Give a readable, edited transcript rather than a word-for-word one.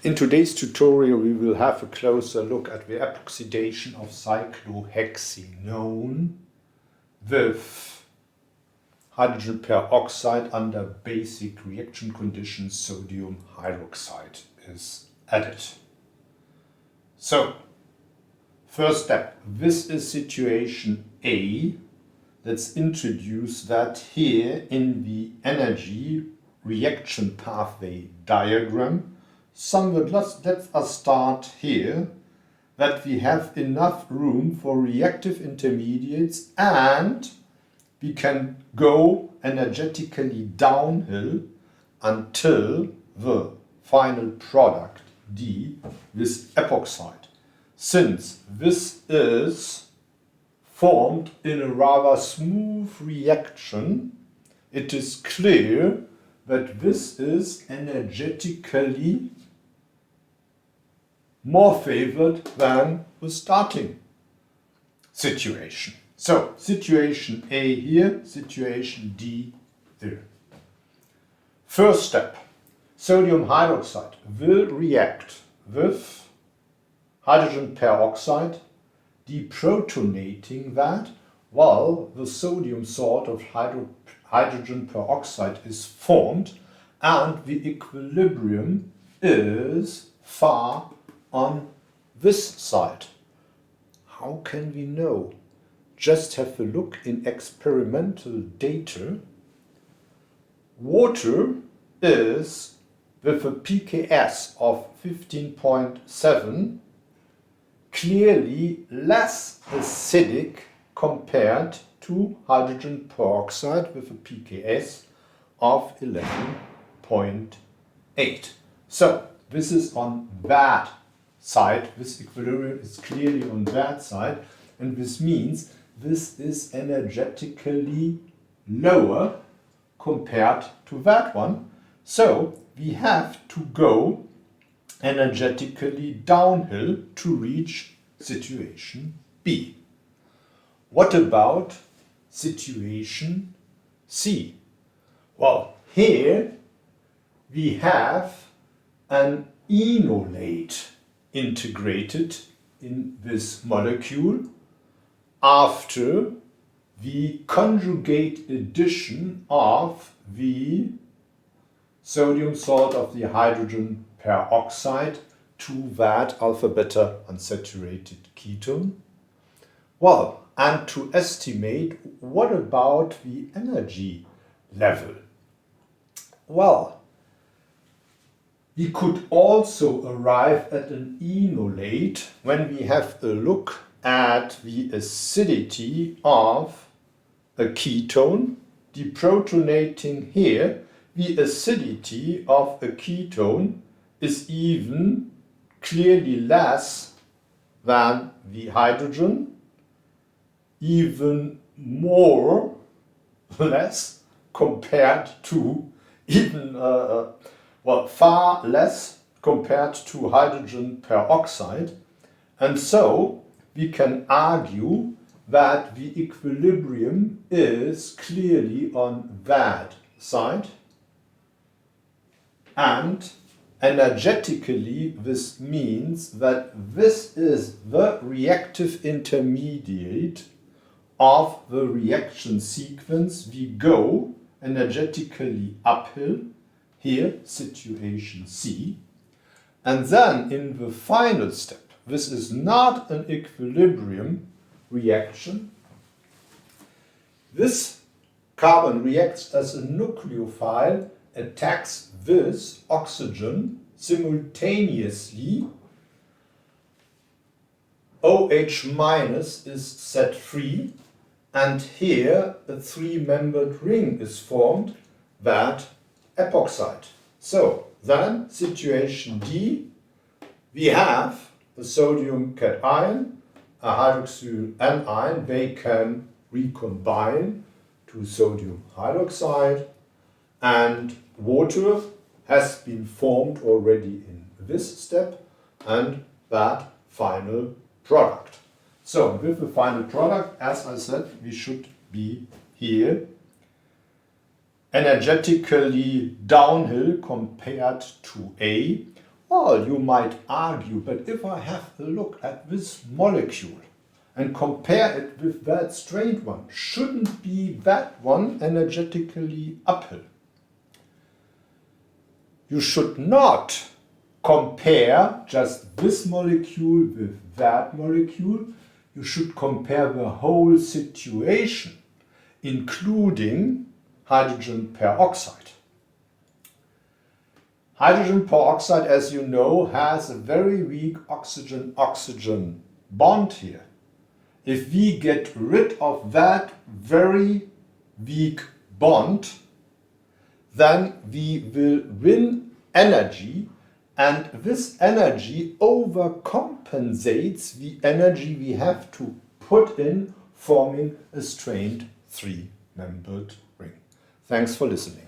In today's tutorial we will have a closer look at the epoxidation of cyclohexenone with hydrogen peroxide under basic reaction conditions. Sodium hydroxide is added. So, first step, this is situation A. Let's introduce that here in the energy reaction pathway diagram. Let us start here, that we have enough room for reactive intermediates and we can go energetically downhill until the final product D with epoxide. Since this is formed in a rather smooth reaction, it is clear that this is energetically more favored than the starting situation. So, situation A here, situation D there. First step, sodium hydroxide will react with hydrogen peroxide, deprotonating that while the sodium salt of hydrogen peroxide is formed and the equilibrium is far on this side. How can we know? Just have a look in experimental data. Water is with a pKs of 15.7 clearly less acidic compared to hydrogen peroxide with a pKs of 11.8. So this is on that side, this equilibrium is clearly on that side, and this means this is energetically lower compared to that one. So we have to go energetically downhill to reach situation B. What about situation C? Well, here we have an enolate integrated in this molecule after the conjugate addition of the sodium salt of the hydrogen peroxide to that alpha-beta unsaturated ketone. Well, and to estimate what about the energy level? Well, we could also arrive at an enolate when we have a look at the acidity of a ketone. Deprotonating here, the acidity of a ketone is even clearly less than the hydrogen, even more less compared to far less compared to hydrogen peroxide, and so we can argue that the equilibrium is clearly on that side, and energetically this means that this is the reactive intermediate of the reaction sequence. We go energetically uphill, here situation C, and then in the final step, this is not an equilibrium reaction. This carbon reacts as a nucleophile, attacks this oxygen simultaneously. OH- is set free, and here a three-membered ring is formed, that epoxide. So then situation D, we have a sodium cation, a hydroxyl anion, they can recombine to sodium hydroxide, and water has been formed already in this step, and that final product. So with the final product, as I said, we should be here energetically downhill compared to A, Well, you might argue, but if I have a look at this molecule and compare it with that strained one, shouldn't be that one energetically uphill? You should not compare just this molecule with that molecule. You should compare the whole situation, including hydrogen peroxide. Hydrogen peroxide, as you know, has a very weak oxygen-oxygen bond here. If we get rid of that very weak bond, then we will win energy, and this energy overcompensates the energy we have to put in forming a strained three-membered ring. Thanks for listening.